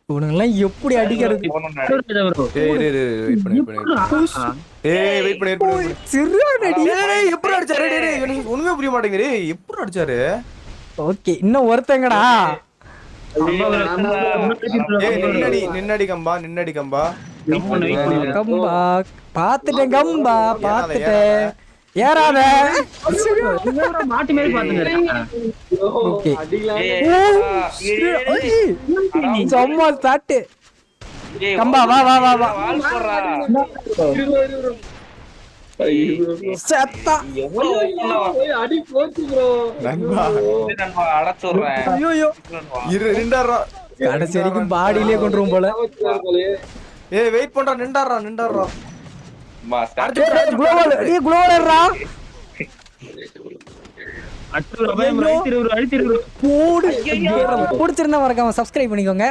இவனுங்கெல்லாம் எப்படி அடிக்கிறது? சரியான அடி. ஒண்ணுமே புரிய மாட்டேங்குது. எப்படி அடிச்சாரு? ஓகே, இன்னும் ஒருத்தங்கடா. நின்னடி கம்பா. கம்பா பாத்துட்டேன், கம்பா பாத்துட்டேன். ஏறாத. மாட்டு மாதிரி பாத்துங்க. ஓகே, சும்மா ஸ்டார்ட். கம்பா வா வா வா வா. சத்தா. அடி போச்சு ப்ரோ. ஐயோ, கடைசி வரைக்கும் பாடியிலே கொண்டுரும் போல. ஏய் வெயிட் பண்றா. நின்றாரா. பிடிச்சிருந்தா மறக்காம சப்ஸ்கிரைப் பண்ணிக்கோங்க.